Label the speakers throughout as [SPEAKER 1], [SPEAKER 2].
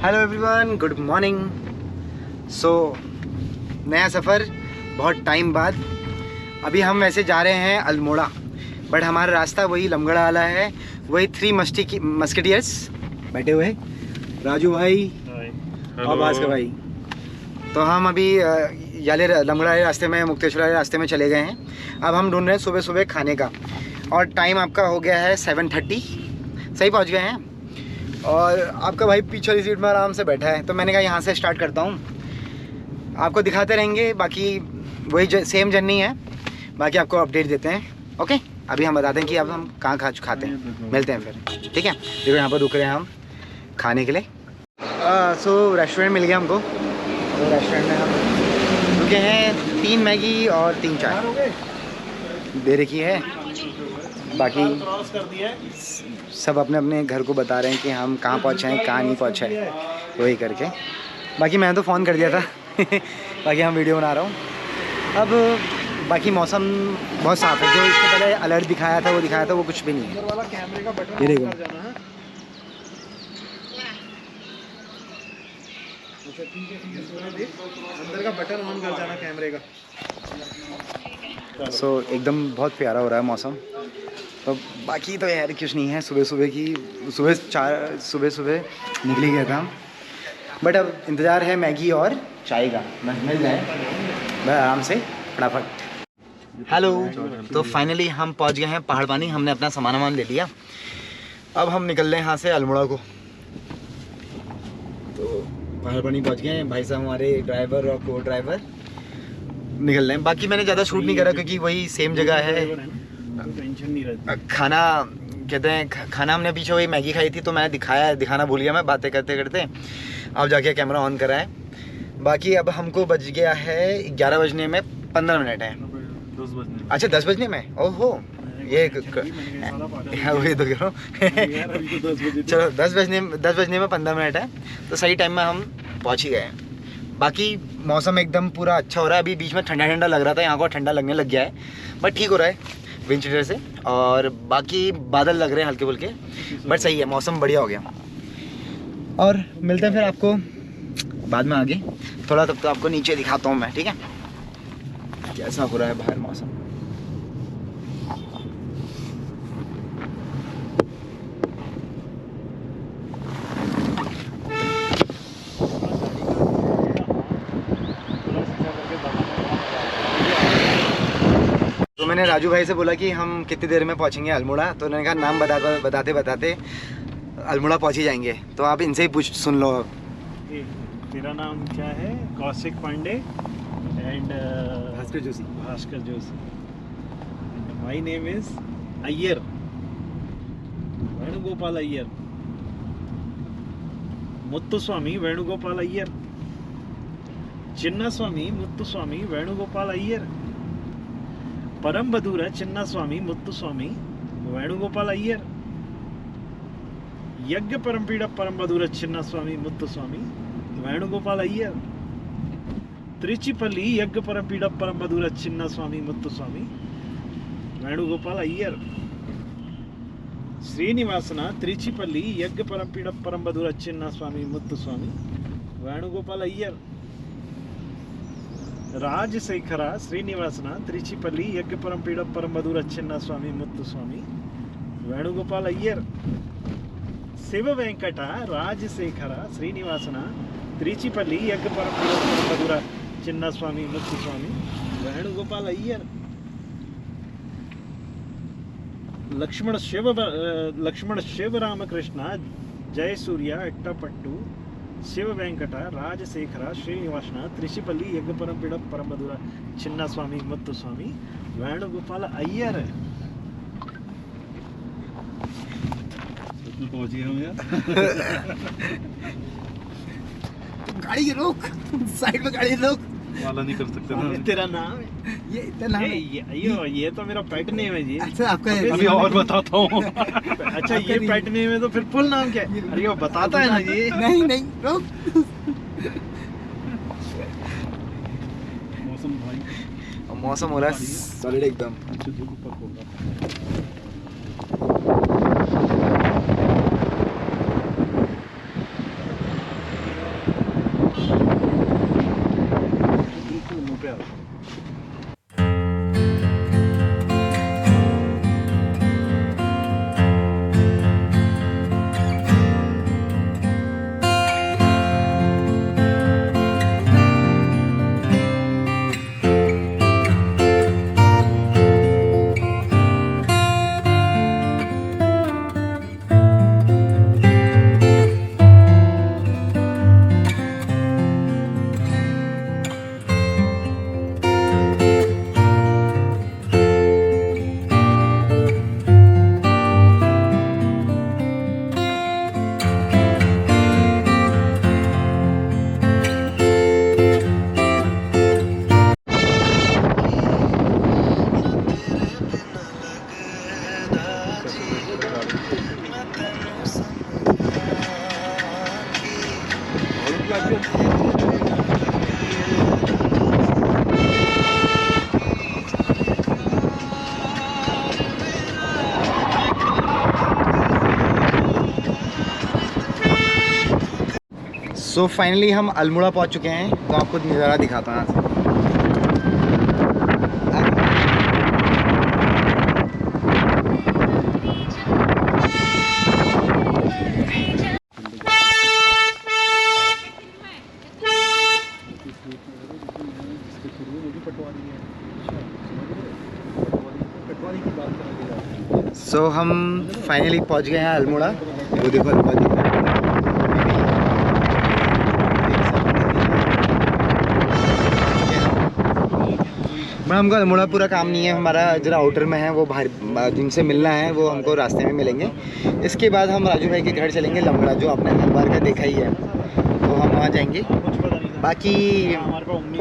[SPEAKER 1] Hello everyone, good morning. So नया सफ़र बहुत टाइम बाद। अभी हम वैसे जा रहे हैं अल्मोड़ा, बट हमारा रास्ता वही लमगड़ा वाला है। वही थ्री मस्केटियर्स बैठे हुए, राजू भाई और भास्कर भाई। तो हम अभी याले लमगड़ा वाले रास्ते में, मुक्तेश्वर वाले रास्ते में चले गए हैं। अब हम ढूंढ रहे हैं सुबह सुबह खाने का, और टाइम आपका हो गया है 7:30। सही पहुंच गए हैं। और आपका भाई पीछे वाली सीट में आराम से बैठा है, तो मैंने कहा यहाँ से स्टार्ट करता हूँ, आपको दिखाते रहेंगे। बाकी वही सेम जर्नी है, बाकी आपको अपडेट देते हैं। ओके, अभी हम बताते हैं कि अब हम कहाँ खाते हैं, मिलते हैं फिर। ठीक है, देखो यहाँ पर रुक रहे हैं हम खाने के लिए। सो रेस्टोरेंट मिल गया हमको। तो रेस्टोरेंट में हम रुके हैं, 3 मैगी और 3 चाय दे रखी है। बाकी सब अपने अपने घर को बता रहे हैं कि हम कहाँ पहुँचे हैं, कहाँ नहीं पहुँचे हैं, वही करके। बाकी मैंने तो फ़ोन कर दिया था बाकी हम वीडियो बना रहा हूँ। अब बाकी मौसम बहुत साफ़ है। जो इसके पहले अलर्ट दिखाया था, वो कुछ भी नहीं है। ये देखो,
[SPEAKER 2] अंदर का बटन ऑन कर जाना कैमरे का।
[SPEAKER 1] सो एकदम बहुत प्यारा हो रहा है मौसम। तो बाकी तो यार कुछ नहीं है। सुबह सुबह निकली गया था, बट अब इंतज़ार है मैगी और चाय का, मिल जाए बस आराम से फटाफट। हेलो, तो फाइनली हम पहुंच गए हैं पहाड़ पानी। हमने अपना सामान ले लिया। अब हम निकल रहे हैं यहाँ से अल्मोड़ा को। तो पहाड़ पानी पहुँच गए हैं। भाई साहब हमारे ड्राइवर और को ड्राइवर निकल रहे हैं। बाकी मैंने ज़्यादा शूट नहीं करा क्योंकि वही सेम जगह है।
[SPEAKER 2] टेंशन नहीं रहती।
[SPEAKER 1] खाना कहते हैं, खाना हमने पीछे वही मैगी खाई थी, तो मैंने दिखाना भूल गया मैं बातें करते करते। अब जाके कैमरा ऑन करा है। बाकी अब हमको बज गया है 11 बजने में 15 मिनट है।
[SPEAKER 2] 10 बजने।
[SPEAKER 1] अच्छा 10 बजने में, ओहो ये वही तो कह रहा हूँ चलो 10 बजने में 15 मिनट है, तो सही टाइम में हम पहुँच ही गए हैं। बाकी मौसम एकदम पूरा अच्छा हो रहा है। अभी बीच में ठंडा ठंडा लग रहा था, यहाँ को ठंडा लगने लग गया है, बट ठीक हो रहा है विंड चीटर से। और बाकी बादल लग रहे हैं हल्के फुल्के, बट सही है, मौसम बढ़िया हो गया। और मिलते हैं फिर आपको बाद में आगे थोड़ा, तब तो आपको नीचे दिखाता हूँ मैं। ठीक है, कैसा हो रहा है बाहर मौसम। तो मैंने राजू भाई से बोला कि हम कितनी देर में पहुंचेंगे अल्मोड़ा, तो उन्होंने कहा नाम बताते अल्मोड़ा पहुंच ही जाएंगे। तो आप इनसे ही सुन लो।
[SPEAKER 2] तेरा नाम क्या है? Kaushik Pandey and Bhaskar Joshi. My name is Iyer, Venugopal Iyer. Muthuswamy Venugopal Iyer, Chinnaswamy Muthuswamy Venugopal Iyer, Param बधूर चिन्नास्वामी मुत्तुस्वामी वेणुगोपाल अय्यर, यज्ञ परमपीड़ परम बधूर चिन्नास्वामी मुत्तुस्वामी वेणुगोपाल अय्यर, त्रिचिपल्ली यज्ञ परमपीड़ परम बधूर चिन्नास्वामी मुत्तुस्वामी वेणुगोपाल अय्यर, श्रीनिवासन त्रिचिपल्ली यज्ञ परमपीड़ परम बधूर चिन्नास्वामी मुत्तुस्वामी वेणुगोपाल अय्यर, राजशेखर श्रीनिवासन त्रिचिपल्ली यज्ञ परमपीड़ परम बधूर चिन्नास्वामी मुत्तुस्वामी वेणुगोपाल अय्यर, शिव वेंकट राजशेखर श्रीनिवासन त्रिचिपल्ली यज्ञ परमपीड़ परम बधूर चिन्नास्वामी मुत्तुस्वामी वेणुगोपाल अय्यर, लक्ष्मण शिव रामकृष्ण जय सूर्य इट्टपट्टू शिव वेंकट राजशेखर श्रीनिवासन त्रिचिपल्ली यज्ञ परमपीड़ परम बधूर चिन्नास्वामी मुत्तुस्वामी वेणुगोपाल अय्यर। पहुंच गए हम यार।
[SPEAKER 1] गाड़ी रोक, साइड में गाड़ी रोक।
[SPEAKER 2] वाला नहीं कर सकते ना। तेरा नाम है? ये इतना नाम है? ये तो मेरा पेट नेम है जी। अच्छा आपका? अभी और बताता हूँ। अच्छा ये पेट नेम है तो फिर फुल नाम क्या है? अरे वो बताता है ना जी। नहीं रोक।
[SPEAKER 1] मौसम हो रहा है सॉलिड एकदम। सो फाइनली हम अल्मोड़ा पहुंच चुके हैं, तो आपको नज़ारा दिखाता हूँ यहाँ से। सो हम फाइनली पहुंच गए हैं अल्मोड़ा। वो देखो अल्मोड़ा दिख रहा है। हमको अल्मोड़ा पूरा काम नहीं है, हमारा जरा आउटर में है, वो बाहर जिनसे मिलना है वो हमको रास्ते में मिलेंगे। इसके बाद हम राजू भाई के घर चलेंगे लमगड़ा, जो आपने हर बार का देखा ही है, तो हम वहाँ जाएंगे। बाकी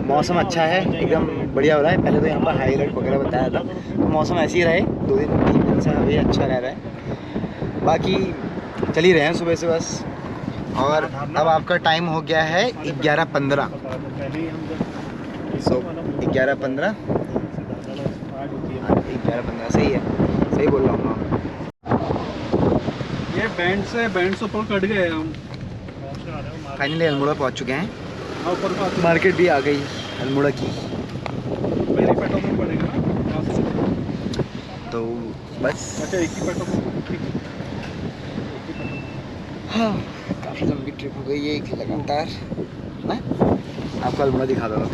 [SPEAKER 1] मौसम अच्छा है, एकदम बढ़िया हो रहा है। पहले तो यहाँ पर हाई अलर्ट वगैरह बताया था, तो मौसम ऐसे ही रहे 2-3 दिन से अभी अच्छा रह रहा है। बाकी चल ही रहे हैं सुबह से बस। और अब आपका टाइम हो गया है 11:15। सो 11:15 सही है, सही बोल रहा हूँ।
[SPEAKER 2] ये बैंड से ऊपर कट गए हम।
[SPEAKER 1] फाइनली अल्मोड़ा पहुँच चुके हैं, मार्केट भी आ गई अल्मोड़ा की।
[SPEAKER 2] मेरे पेट्रोल पंप पड़ेगा ना,
[SPEAKER 1] तो बस
[SPEAKER 2] अच्छा एक ही पेट्रोल पंप।
[SPEAKER 1] हाँ, काफ़ी लंबी ट्रिप हो गई है एक लगातार। मैं आपको अल्मोड़ा दिखा दूँगा।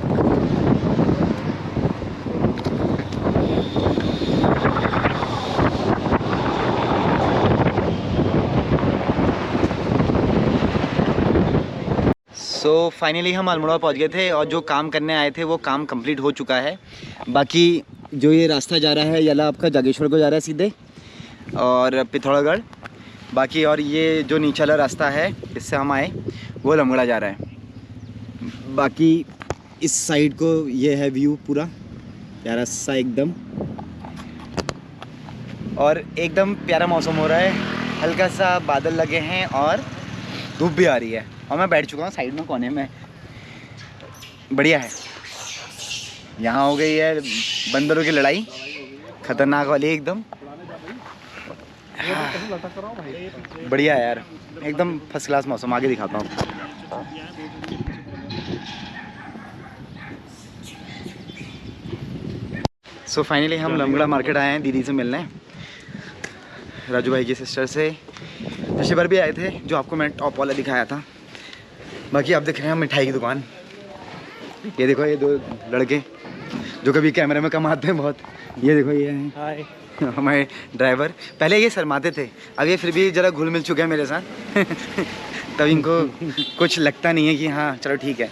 [SPEAKER 1] सो फाइनली हम अल्मोड़ा पहुंच गए थे, और जो काम करने आए थे वो काम कंप्लीट हो चुका है। बाकी जो ये रास्ता जा रहा है यला आपका जागेश्वर को जा रहा है सीधे, और पिथौरागढ़। बाकी और ये जो नीचे वाला रास्ता है इससे हम आए, वो लमगड़ा जा रहा है। बाकी इस साइड को ये है व्यू पूरा प्यारा सा एकदम, और एकदम प्यारा मौसम हो रहा है। हल्का सा बादल लगे हैं और धूप भी आ रही है, और मैं बैठ चुका हूँ साइड में कोने में। बढ़िया है। यहाँ हो गई है बंदरों की लड़ाई, खतरनाक वाली एकदम। बढ़िया है यार, एकदम फर्स्ट क्लास मौसम। आगे दिखाता हूँ। सो फाइनली हम लमगड़ा मार्केट आए हैं दीदी से मिलने, राजू भाई की सिस्टर से। पिछली बार भी आए थे, जो आपको मैंने टॉप वाला दिखाया था। बाकी आप देख रहे हैं मिठाई की दुकान। ये देखो ये 2 लड़के जो कभी कैमरे में कम आते हैं बहुत। ये देखो ये हैं हाय हमारे ड्राइवर। पहले ये शर्माते थे, अब ये फिर भी ज़रा घुल मिल चुके हैं मेरे साथ। तब इनको कुछ लगता नहीं है कि हाँ चलो ठीक है,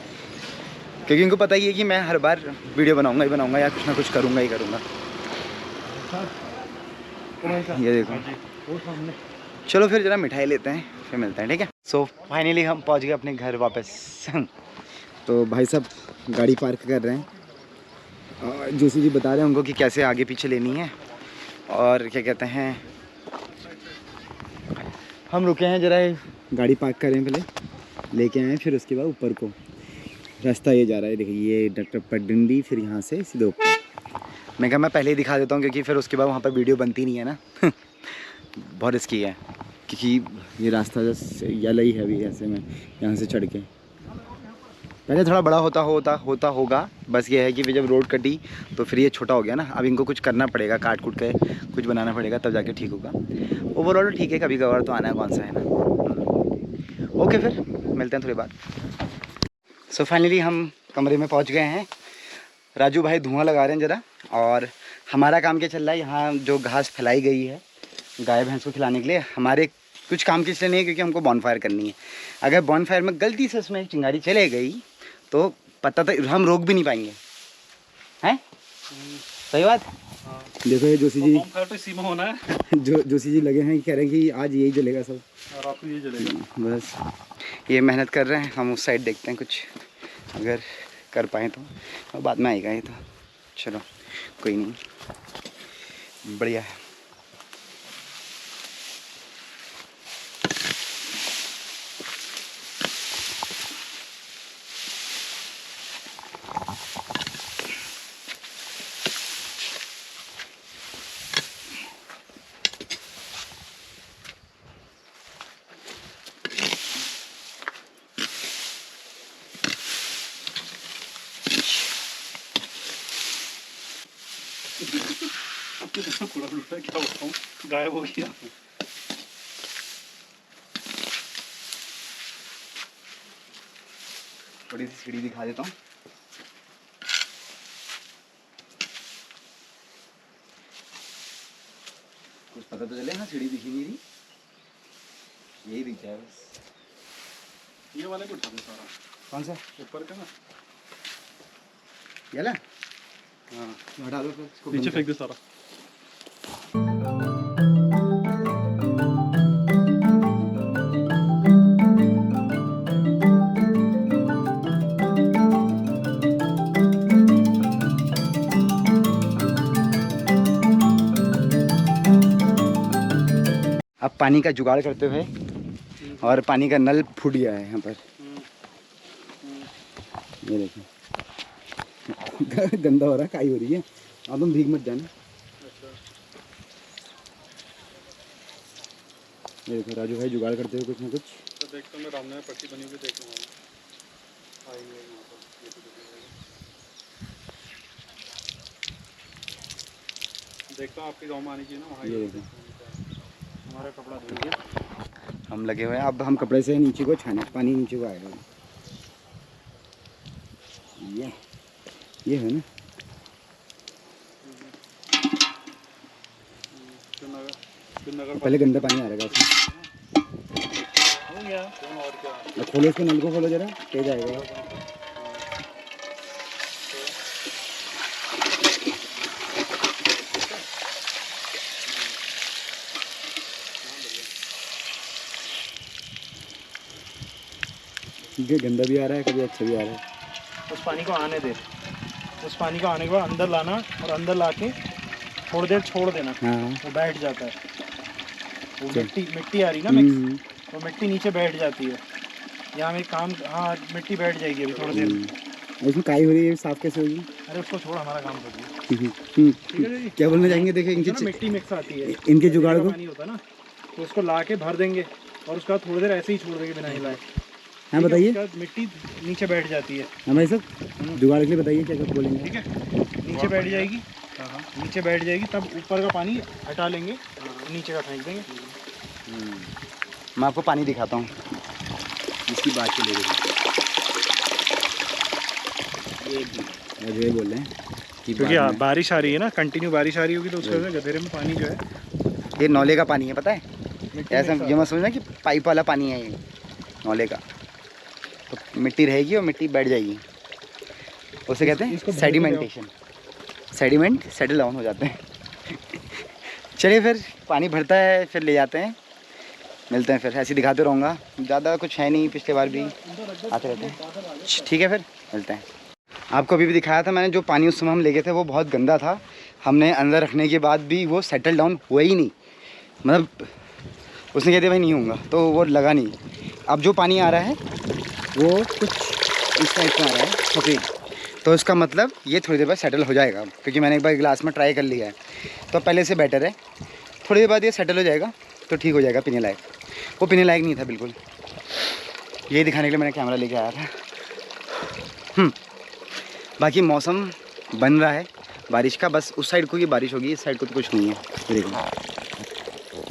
[SPEAKER 1] क्योंकि इनको पता ही है कि मैं हर बार वीडियो बनाऊंगा ही बनाऊंगा, या कुछ ना कुछ करूँगा ही करूँगा। ये देखो। चलो फिर ज़रा मिठाई लेते हैं, फिर मिलते हैं, ठीक है। सो फाइनली हम पहुंच गए अपने घर वापस। तो भाई साहब गाड़ी पार्क कर रहे हैं, और जोशी जी बता रहे हैं उनको कि कैसे आगे पीछे लेनी है। और क्या कहते हैं, हम रुके हैं ज़रा, गाड़ी पार्क करें पहले, लेके आए, फिर उसके बाद ऊपर को रास्ता ये जा रहा है। देखिए ये डॉक्टर पगडंडी, फिर यहाँ से सीधे ऊपर। मैं कहा मैं पहले ही दिखा देता हूँ, क्योंकि फिर उसके बाद वहाँ पर वीडियो बनती नहीं है ना। बहुत रिस्की है, क्योंकि ये रास्ता जस्ट यला ही है अभी। ऐसे में यहाँ से चढ़ के पहले थोड़ा बड़ा होता होगा, बस ये है कि जब रोड कटी तो फिर ये छोटा हो गया ना। अब इनको कुछ करना पड़ेगा, काट कूट के कुछ बनाना पड़ेगा, तब जाके ठीक होगा। ओवरऑल ठीक है, कभी कभार तो आना है, कौन सा है ना। ओके फिर मिलते हैं थोड़ी बात। सो फाइनली हम कमरे में पहुँच गए हैं। राजू भाई धुआं लगा रहे हैं ज़रा, और हमारा काम क्या चल रहा है, यहाँ जो घास फैलाई गई है गाय भैंस को खिलाने के लिए, हमारे कुछ काम किस लिए नहीं है, क्योंकि हमको बॉनफायर करनी है। अगर बॉनफायर में गलती से उसमें चिंगारी चले गई तो पता तो हम रोक भी नहीं पाएंगे, हैं? सही बात। देखो ये जोशी जी
[SPEAKER 2] तो सीमा होना है।
[SPEAKER 1] जोशी जी लगे हैं, कह रहे हैं कि आज यही जलेगा सब,
[SPEAKER 2] और आपको ये जलेगा।
[SPEAKER 1] बस ये मेहनत कर रहे हैं। हम उस साइड देखते हैं कुछ अगर कर पाएँ तो, और बाद में आएगा ये तो। चलो कोई नहीं, बढ़िया है।
[SPEAKER 2] पूरा लूटा क्या बताऊं, गायब हो गया।
[SPEAKER 1] थोड़ी सी सीढ़ी दिखा देता हूँ। कुछ पता तो चले। हाँ सीढ़ी दिखी नहीं रही, यही दिख जाए बस।
[SPEAKER 2] ये वाले को उठा दो सारा।
[SPEAKER 1] कौन सा?
[SPEAKER 2] ऊपर का ना,
[SPEAKER 1] ये ला।
[SPEAKER 2] हाँ
[SPEAKER 1] हटा दो फिर इसको,
[SPEAKER 2] नीचे फेंक दो सारा।
[SPEAKER 1] अब पानी का जुगाड़ करते हुए, और पानी का नल फूट गया है यहाँ पर। ये देखो गंदा हो रहा है, काई हो रही है। अब तुम भीग मत जाना। ये देखो राजू भाई जुगाड़ करते हुए कुछ ना कुछ।
[SPEAKER 2] तो देखता हूँ मैं, रामने में पट्टी बनी हुई देख लूँगा। देखता हूँ आपके गाँव में आनी चाहिए ना वहाँ।
[SPEAKER 1] ये देखो
[SPEAKER 2] हमारा कपड़ा धुल गया,
[SPEAKER 1] हम लगे हुए हैं। अब हम कपड़े से नीचे को छाने, पानी नीचे को आएगा। ये है ना, पहले गंदा पानी आ रहेगा इसमें।
[SPEAKER 2] हो गया और क्या।
[SPEAKER 1] खोलो इसको, नल को खोलो जरा, तेज आएगा। ये गंदा भी आ रहा है, कभी अच्छा भी आ रहा है।
[SPEAKER 2] उस पानी को आने दे, उस पानी को आने के बाद अंदर लाना, और अंदर लाके थोड़ी देर छोड़ देना।
[SPEAKER 1] हाँ
[SPEAKER 2] वो बैठ जाता है। वो मिट्टी आ रही ना मिक्स, वो मिट्टी नीचे बैठ जाती है। यहाँ में काम, हाँ मिट्टी बैठ जाएगी अभी थोड़ी देर में।
[SPEAKER 1] इसमें काई हो रही है, साफ कैसे होगी?
[SPEAKER 2] अरे उसको छोड़, हमारा काम कर दिया।
[SPEAKER 1] ठीक है जी। क्या बोलना चाहेंगे? देखिए इनकी
[SPEAKER 2] मिट्टी मिक्स आती है,
[SPEAKER 1] इनके जुगाड़ को
[SPEAKER 2] पानी होता है ना, तो उसको ला के भर देंगे और उसका थोड़ी देर ऐसे ही छोड़ देंगे बिना हिलाए।
[SPEAKER 1] हाँ बताइए।
[SPEAKER 2] मिट्टी नीचे बैठ जाती है।
[SPEAKER 1] हाँ भाई साहब, जुगाड़ के लिए बताइए क्या क्या बोलेंगे।
[SPEAKER 2] ठीक है, नीचे बैठ जाएगी। नीचे बैठ जाएगी, तब ऊपर का पानी हटा लेंगे, नीचे का फेंक देंगे।
[SPEAKER 1] मैं आपको पानी दिखाता हूँ इसकी बात के लिए। ये बोल रहे हैं कि
[SPEAKER 2] क्योंकि बारिश आ रही है ना, कंटिन्यू बारिश आ रही होगी, तो उसकी वजह से गधेरे में पानी जो है,
[SPEAKER 1] ये नौले का पानी है, पता है? ऐसा ये मत समझना कि पाइप वाला पानी है, ये नौले का। तो मिट्टी रहेगी और मिट्टी बैठ जाएगी, उसे कहते हैं सेडिमेंटेशन। सेडिमेंट सेटल डाउन हो जाते हैं। चलिए फिर पानी भरता है, फिर ले जाते हैं, मिलते हैं फिर। ऐसे दिखाते रहूँगा, ज़्यादा कुछ है नहीं, पिछले बार भी आते रहते हैं। ठीक है, फिर मिलते हैं। आपको अभी भी दिखाया था मैंने, जो पानी उस समय हम ले गए थे वो बहुत गंदा था। हमने अंदर रखने के बाद भी वो सेटल डाउन हुआ ही नहीं, मतलब उसने कह दिया भाई नहीं होगा, तो वो लगा नहीं। अब जो पानी आ रहा है वो कुछ इस टाइप का आ रहा है, सफ़ेद, तो इसका मतलब ये थोड़ी देर बाद सेटल हो जाएगा, क्योंकि मैंने एक बार गिलास में ट्राई कर लिया है, तो पहले से बेटर है। थोड़ी देर बाद ये सेटल हो जाएगा तो ठीक हो जाएगा, पीने लायक। वो पीने लायक नहीं था बिल्कुल, ये दिखाने के लिए मैंने कैमरा लेके आया था। बाकी मौसम बन रहा है बारिश का, बस उस साइड को ही बारिश होगी, इस साइड को तो कुछ नहीं है। देखो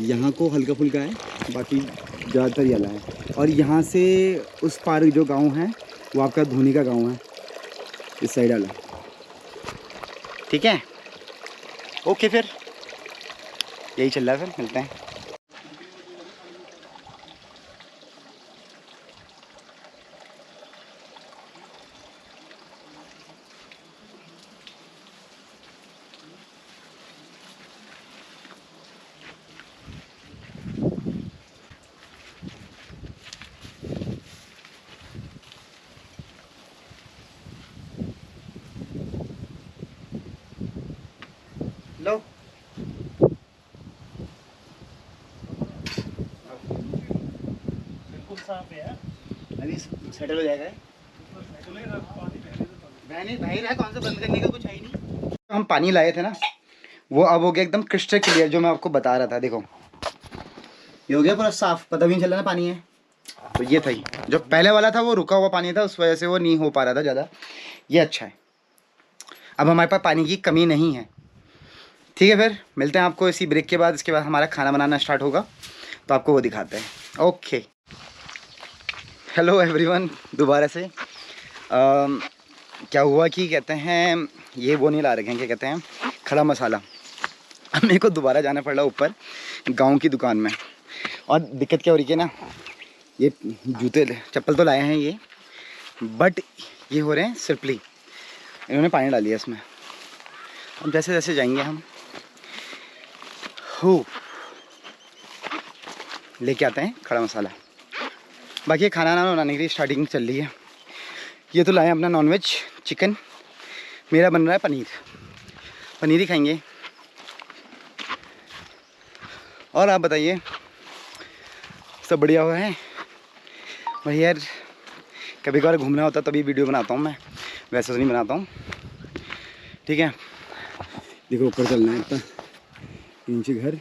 [SPEAKER 1] यहाँ को हल्का फुल्का है, बाकी ज़्यादातर येला है। और यहाँ से उस पार जो गांव है वो आपका धोनी का गांव है, इस साइड वाला। ठीक है, ओके, फिर यही चल रहा है, फिर मिलते हैं। लो
[SPEAKER 2] बिल्कुल साफ है,
[SPEAKER 1] अभी सेटल हो जाएगा। भाई रहा, कौन सा बंद करने का कुछ है ही नहीं। हम पानी लाए थे ना, वो अब हो गया एकदम क्रिस्टल क्लियर, जो मैं आपको बता रहा था। देखो ये हो गया पूरा साफ, पता भी नहीं चला ना पानी है। तो ये था ही, जो पहले वाला था वो रुका हुआ पानी था, उस वजह से वो नहीं हो पा रहा था ज़्यादा। ये अच्छा है, अब हमारे पास पानी की कमी नहीं है। ठीक है, फिर मिलते हैं आपको इसी ब्रेक के बाद। इसके बाद हमारा खाना बनाना स्टार्ट होगा, तो आपको वो दिखाते हैं। ओके, हेलो एवरीवन, दोबारा से क्या हुआ कि कहते हैं ये वो नहीं ला रखे हैं, क्या कहते हैं, खड़ा मसाला। अब मेरे को दोबारा जाना पड़ रहा ऊपर गांव की दुकान में। और दिक्कत क्या हो रही है ना, ये जूते चप्पल तो लाए हैं ये, बट ये हो रहे हैं सिरपली, इन्होंने पानी डाल दिया इसमें। अब जैसे जैसे जाएंगे हम हो लेके आते हैं खड़ा मसाला। बाकी खाना ना बनाने के लिए स्टार्टिंग चल रही है। ये तो लाए अपना नॉनवेज चिकन, मेरा बन रहा है पनीर, पनीर ही खाएंगे। और आप बताइए, सब बढ़िया हुआ है भाई? यार कभी कभार घूमना होता तभी वीडियो बनाता हूँ मैं, वैसे तो नहीं बनाता हूँ। ठीक है, देखो ऊपर चलना है, इतना नीचे घर,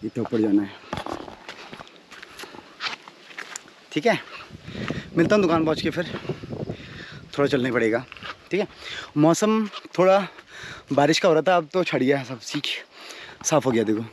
[SPEAKER 1] इतना ऊपर जाना है। ठीक है, मिलता हूँ दुकान पहुँच के, फिर थोड़ा चलना पड़ेगा। ठीक है, मौसम थोड़ा बारिश का हो रहा था, अब तो छड़ गया है, सब सीख साफ़ हो गया। देखो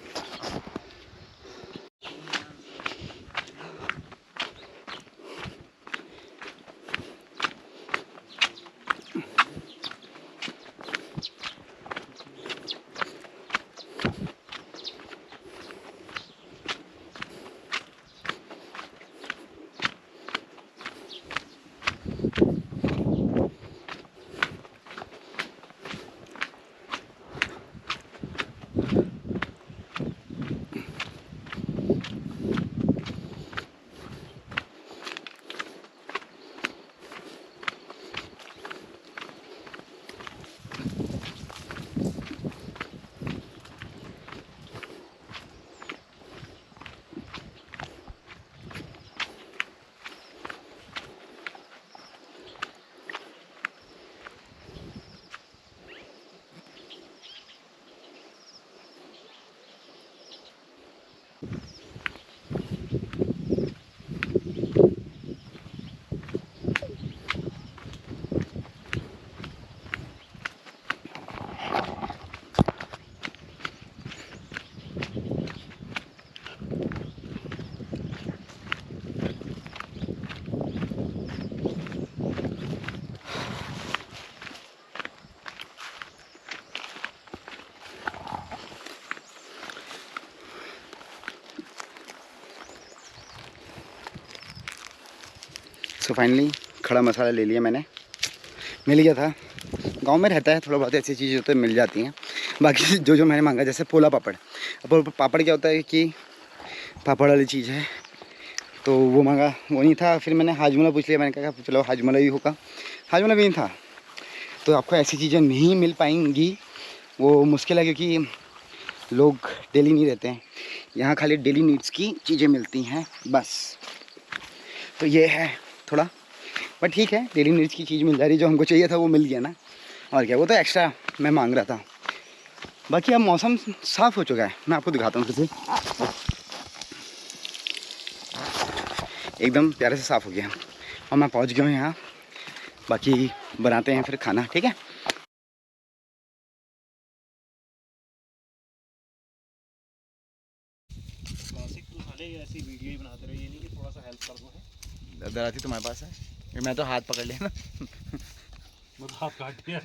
[SPEAKER 1] सो फाइनली खड़ा मसाला ले लिया मैंने, मिल गया था। गांव में रहता है, थोड़ा बहुत ऐसी चीज़ें तो मिल जाती हैं। बाकी जो मैंने मांगा, जैसे पोला पापड़, अब पापड़ क्या होता है कि पापड़ वाली चीज़ है, तो वो मांगा, वो नहीं था। फिर मैंने हाजमोला पूछ लिया, मैंने कहा चलो हाजमोला ही होगा, हाजमोला भी नहीं था। तो आपको ऐसी चीज़ें नहीं मिल पाएंगी, वो मुश्किल है, क्योंकि लोग डेली नहीं रहते हैं यहाँ, खाली डेली नीड्स की चीज़ें मिलती हैं बस। तो ये है थोड़ा, बट ठीक है, डेली नीड्स की चीज़ मिल जा रही, जो हमको चाहिए था वो मिल गया ना, और क्या, वो तो एक्स्ट्रा मैं मांग रहा था। बाकी अब मौसम साफ़ हो चुका है, मैं आपको दिखाता हूँ फिर से, एकदम प्यारे से साफ़ हो गया और मैं पहुँच गया हूँ यहाँ। बाकी बनाते हैं फिर खाना, ठीक है।
[SPEAKER 2] ऐसी वीडियो ही बनाते रहो, ये नहीं कि थोड़ा सा हेल्प कर दो।
[SPEAKER 1] दराती तुम्हारे पास है, मैं तो हाथ पकड़ लिया ना।
[SPEAKER 2] वो तो हाथ काट दिया।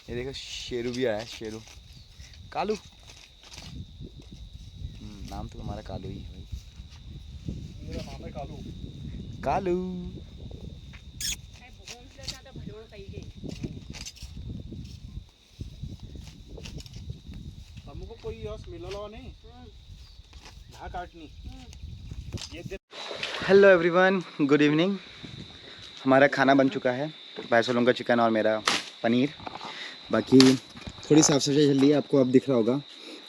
[SPEAKER 1] ये देखो शेरू भी आया है, शेरू, कालू, नाम तो तुम्हारा कालू ही है भाई।
[SPEAKER 2] मेरा नाम है कालू।
[SPEAKER 1] कालू
[SPEAKER 2] हमको कोई यस मिला नहीं, घा काटनी।
[SPEAKER 1] Hello everyone, good evening. हमारा खाना बन चुका है, पैसों का चिकन और मेरा पनीर। बाकी थोड़ी साफ़ सफाई चल रही है, आपको अब दिख रहा होगा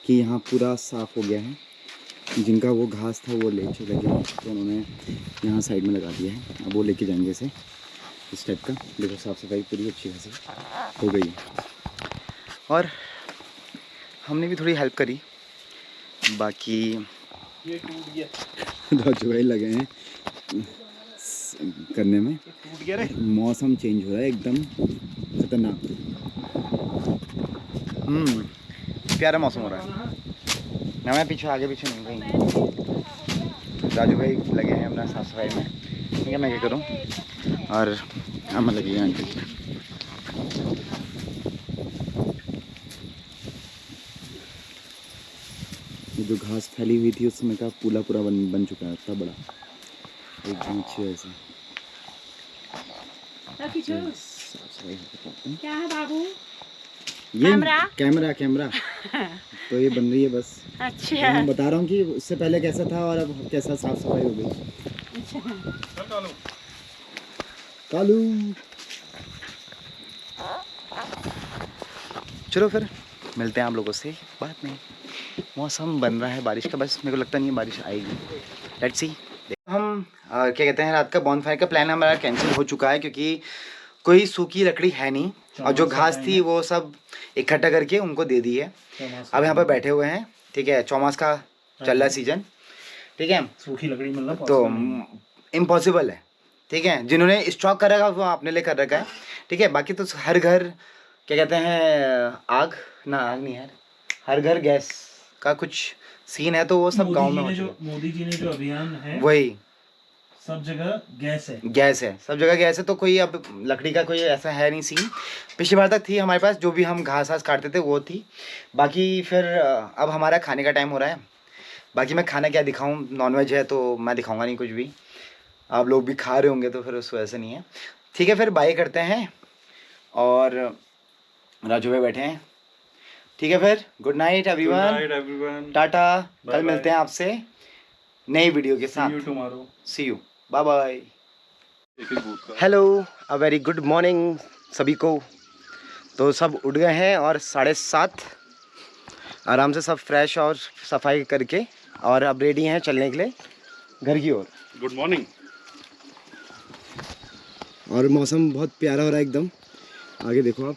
[SPEAKER 1] कि यहाँ पूरा साफ़ हो गया है। जिनका वो घास था वो ले चले गए, तो उन्होंने यहाँ साइड में लगा दिया है। अब वो लेके जाएंगे इसे, इस टाइप का। देखो साफ़ सफाई पूरी अच्छी खासी हो गई है, और हमने भी थोड़ी हेल्प करी। बाकी
[SPEAKER 2] ये टूट गया,
[SPEAKER 1] दो जुगाई लगे हैं,
[SPEAKER 3] करने में। मौसम चेंज हो रहा है एकदम खतरनाक।
[SPEAKER 1] प्यारा मौसम हो रहा है ना। मैं पीछे आगे पीछे नहीं गई। राजू भाई लगे हैं अपना साफ सफाई में, ठीक है मैं क्या करूँ, और हम लगे हैं आंटी।
[SPEAKER 3] ये जो घास फैली हुई थी उसमें का पूरा बन चुका है, इतना बड़ा एकदम अच्छे ऐसे।
[SPEAKER 4] क्या है बाबू?
[SPEAKER 3] ये कैमरा तो ये बन रही है बस।
[SPEAKER 4] अच्छा।
[SPEAKER 3] तो मैं बता रहा हूँ कि उससे पहले कैसा था और अब कैसा साफ सफाई हो गई।
[SPEAKER 4] अच्छा।
[SPEAKER 3] कालू
[SPEAKER 1] चलो फिर मिलते हैं आप लोगों से बाद में। मौसम बन रहा है बारिश का, बस मेरे को लगता नहीं है बारिश आएगी। Let's see. हम क्या कहते हैं, रात का बॉनफायर का प्लान हमारा कैंसिल हो चुका है क्योंकि कोई सूखी लकड़ी है नहीं, और जो घास थी वो सब इकट्ठा करके उनको दे दी है। अब यहाँ पर बैठे हुए हैं, ठीक है, चौमास का चल रहा सीजन, ठीक है,
[SPEAKER 2] सूखी लकड़ी मिलना
[SPEAKER 1] तो इम्पॉसिबल है, ठीक है। जिन्होंने स्टॉक कर रखा है वो आपने ले कर रखा है, ठीक है। बाकी तो हर घर क्या कहते हैं आग नहीं है, हर घर गैस का कुछ सीन है, तो वो सब गांव में
[SPEAKER 2] मोदी जी ने जो अभियान है
[SPEAKER 1] वही
[SPEAKER 2] सब जगह गैस है
[SPEAKER 1] सब जगह गैस है। तो कोई अब लकड़ी का कोई ऐसा है नहीं सीन। पिछली बार तक थी हमारे पास, जो भी हम घास काटते थे वो थी। बाकी फिर अब हमारा खाने का टाइम हो रहा है। बाकी मैं खाना क्या दिखाऊं, नॉनवेज है तो मैं दिखाऊंगा नहीं कुछ भी, आप लोग भी खा रहे होंगे तो फिर उस वजह से नहीं है, ठीक है। फिर बाय करते हैं, और राजू भाई बैठे हैं, ठीक है। फिर गुड नाइट एवरीवन, टाटा। कल मिलते हैं आपसे नई वीडियो के साथ। See you, bye bye. Hello, a very good morning सभी को। तो सब उठ गए हैं और 7:30 आराम से सब फ्रेश और सफाई करके, और अब रेडी हैं चलने के लिए घर की ओर।
[SPEAKER 5] Good morning.
[SPEAKER 3] और मौसम बहुत प्यारा हो रहा है एकदम। आगे देखो आप,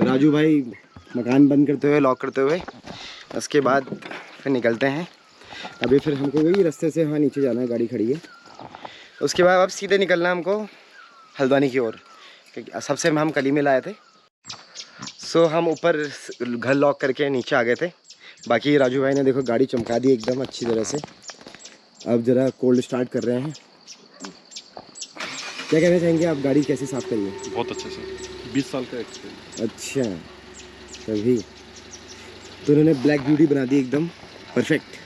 [SPEAKER 3] राजू भाई मकान बंद करते हुए, लॉक करते हुए, उसके बाद फिर निकलते हैं। अभी फिर हमको वही रास्ते से नीचे जाना है, गाड़ी खड़ी है। उसके बाद अब सीधे निकलना है हमको हल्द्वानी की ओर, क्योंकि सबसे हम कली में लाए थे। सो हम ऊपर घर लॉक करके नीचे आ गए थे। बाकी राजू भाई ने देखो गाड़ी चमका दी एकदम अच्छी तरह से। अब ज़रा कोल्ड स्टार्ट कर रहे हैं। क्या कहना चाहेंगे आप, गाड़ी कैसे साफ़ करिए?
[SPEAKER 5] बहुत अच्छे से, 20 साल का एक्सपीरियंस।
[SPEAKER 3] अच्छा, तभी तो उन्होंने ब्लैक ब्यूटी बना दी एकदम परफेक्ट।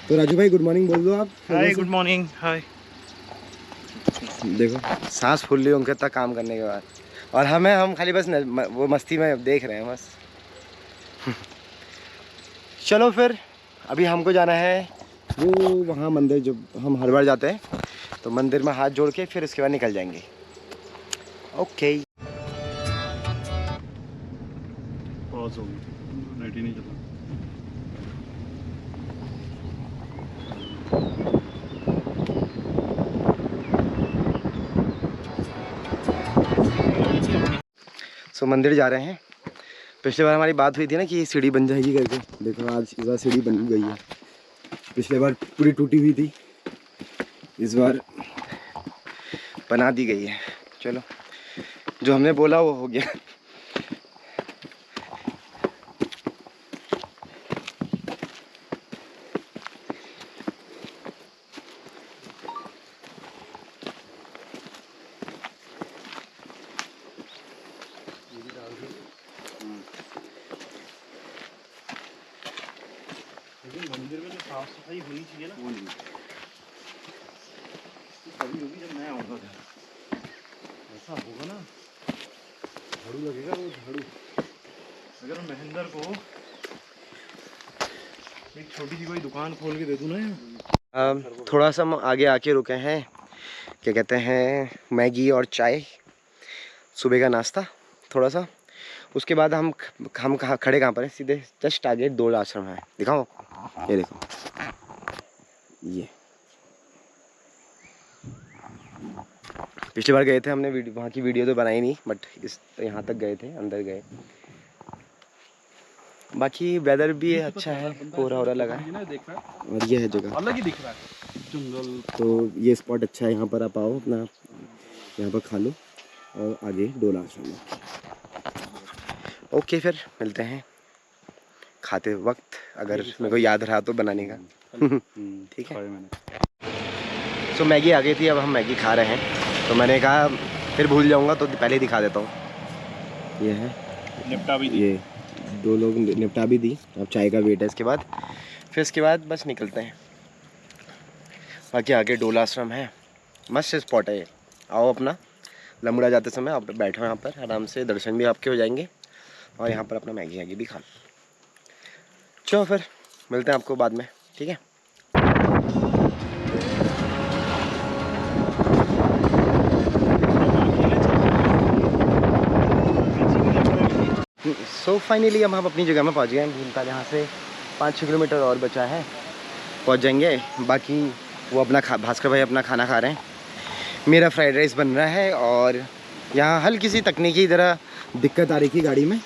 [SPEAKER 3] तो राजू भाई गुड मॉर्निंग बोल दो आप।
[SPEAKER 2] हाय, गुड मॉर्निंग, हाय।
[SPEAKER 3] देखो
[SPEAKER 1] सांस फूल रही उनके तक काम करने के बाद, और हम खाली बस वो मस्ती में देख रहे हैं बस। चलो फिर अभी हमको जाना है वो वहाँ मंदिर, जो हम हर बार जाते हैं, तो मंदिर में हाथ जोड़ के फिर उसके बाद निकल जाएंगे। ओके।
[SPEAKER 5] पॉज हो गई, नेट ही नहीं चला।
[SPEAKER 1] सो मंदिर जा रहे हैं। पिछले बार हमारी बात हुई थी ना कि सीढ़ी बन जाएगी करके, देखो आज इस बार सीढ़ी बन गई है। पिछले बार पूरी टूटी हुई थी, इस बार बना दी गई है। चलो, जो हमने बोला वो हो गया।
[SPEAKER 2] मंदिर में जो साफ सफाई होनी चाहिए ना, वो नहीं तभी होगी जब मैं आऊँगा घर। ऐसा होगा ना, झाड़ू लगेगा, वो झाड़ू अगर महेंद्र को एक छोटी सी कोई दुकान खोल के दे दूँ ना यार।
[SPEAKER 1] थोड़ा सा हम आगे आके रुके हैं, क्या कहते हैं, मैगी और चाय, सुबह का नाश्ता थोड़ा सा। उसके बाद हम खड़े कहाँ पर हैं, सीधे जस्ट आगे दो आश्रम है, दिखाओ, ये देखो, ये पिछली बार गए थे हमने, वहाँ की वीडियो तो बनाई नहीं, बट इस यहाँ तक गए थे, अंदर गए। बाकी वेदर भी अच्छा है, कोहरा लगा है, और ये है जगह
[SPEAKER 2] अलग ही दिख रहा है।
[SPEAKER 5] जंगल।
[SPEAKER 3] तो ये स्पॉट अच्छा है, यहाँ पर आप आओ, अपना यहाँ पर खा लो और आगे डोला आश्रम में। ओके, फिर मिलते हैं खाते वक्त, अगर मेरे को याद रहा तो बनाने का। ठीक है। तो मैगी आ गई थी, अब हम मैगी खा रहे हैं। तो मैंने कहा फिर भूल जाऊंगा तो पहले ही दिखा देता हूँ। ये है,
[SPEAKER 5] निपटा भी दी।
[SPEAKER 3] ये 2 लोग निपटा भी दी। अब चाय का वेट है इसके बाद, फिर इसके बाद बस निकलते हैं। बाकी आगे डोला आश्रम है, मस्त स्पॉट है ये। आओ अपना लमुड़ा जाते समय आप बैठो यहाँ पर आराम से, दर्शन भी आपके हो जाएंगे और यहाँ पर अपना मैगी भी खा लो। चलो फिर मिलते हैं आपको बाद में, ठीक है। सो फाइनली अब हम अपनी जगह में पहुँच गए हैं भीमताल। यहाँ से 5-6 किलोमीटर और बचा है, पहुँच जाएंगे। बाकी वो अपना भास्कर भाई अपना खाना खा रहे हैं, मेरा फ्राइड राइस बन रहा है। और यहाँ हल्की सी तकनीकी तरह दिक्कत आ रही थी गाड़ी में,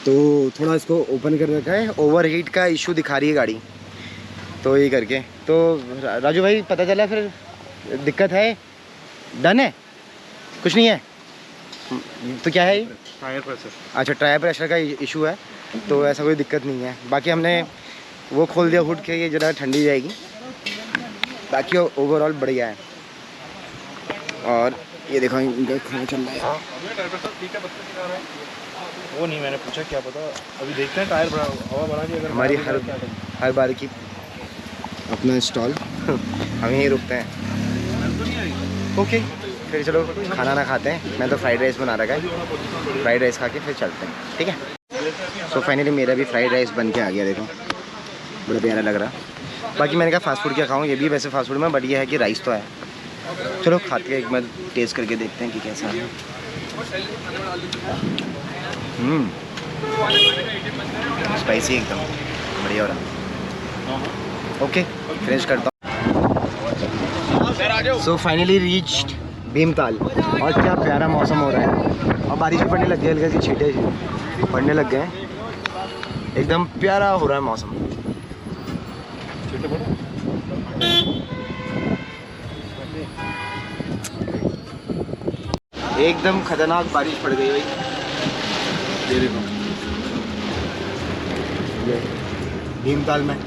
[SPEAKER 3] तो थोड़ा इसको ओपन कर रखा है, ओवरहीट का इशू दिखा रही है गाड़ी, तो ये करके। तो राजू भाई पता चला फिर दिक्कत है, डन है, कुछ नहीं है तो क्या है ये?
[SPEAKER 5] Tyre pressure.
[SPEAKER 3] अच्छा, टायर प्रेशर का इशू है, तो ऐसा कोई दिक्कत नहीं है। बाकी हमने वो खोल दिया हुड के, ये ज़रा ठंडी जाएगी। बाकी ओवरऑल बढ़िया है। और ये देखो इनका खाना चल रहा है।
[SPEAKER 2] वो नहीं मैंने पूछा, क्या पता, अभी देखते हैं टायर हवा बढ़ा दी अगर
[SPEAKER 3] हमारी हर बार की अपना स्टॉल हम यहीं रुकते हैं। ओके, फिर चलो खाना ना खाते हैं। मैं तो फ्राइड राइस बना रखा है, फ्राइड राइस खा के फिर चलते हैं, ठीक है। सो फाइनली मेरा भी फ्राइड राइस बन के आ गया, देखो बड़ा प्यारा लग रहा। बाकी मैंने कहा फास्ट फूड क्या खाऊं, ये भी वैसे फास्ट फूड में, बट ये है कि राइस तो है। चलो खाते हैं, एक बार टेस्ट करके देखते हैं कि कैसा है। स्पाइसी एकदम बढ़िया हो रहा। ओके, फिनिश करता हूँ। सो फाइनली रीच्ड भीमताल, और क्या प्यारा मौसम हो रहा है, और बारिश भी पड़ने लग गई, हल्के से छींटे पड़ने लग गए हैं। एकदम प्यारा हो रहा है मौसम। एकदम खतरनाक बारिश पड़ गई भाई। भीमताल में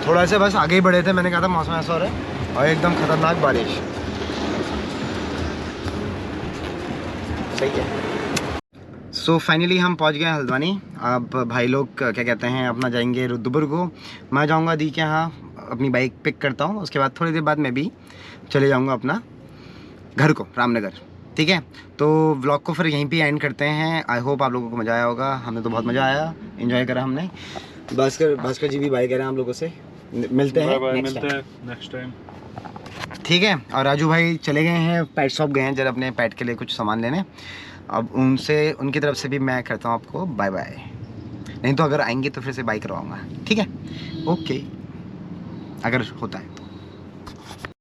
[SPEAKER 3] थोड़ा से बस आगे ही बढ़े थे, मैंने कहा था मौसम ऐसा हो रहा है, और एकदम खतरनाक बारिश। सही है। सो फाइनली हम पहुंच गए हल्द्वानी। अब भाई लोग क्या कहते हैं अपना जाएंगे रुद्रपुर को, मैं जाऊंगा दी के यहाँ, अपनी बाइक पिक करता हूँ। उसके बाद थोड़ी देर बाद मैं भी चले जाऊंगा अपना घर को, रामनगर, ठीक है। तो व्लॉग को फिर यहीं पे एंड करते हैं। आई होप आप लोगों को मज़ा आया होगा, हमें तो बहुत मज़ा आया, एंजॉय करा हमने। भास्कर जी भी बाय करें आप लोगों से, मिलते हैं
[SPEAKER 5] नेक्स्ट टाइम,
[SPEAKER 3] ठीक है। और राजू भाई चले गए हैं, पेट शॉप गए हैं जरा अपने पेट के लिए कुछ सामान लेने। अब उनकी तरफ से भी मैं करता हूँ आपको बाय बाय, नहीं तो अगर आएंगे तो फिर से बाय करवाऊँगा, ठीक है। ओके, अगर होता है तो।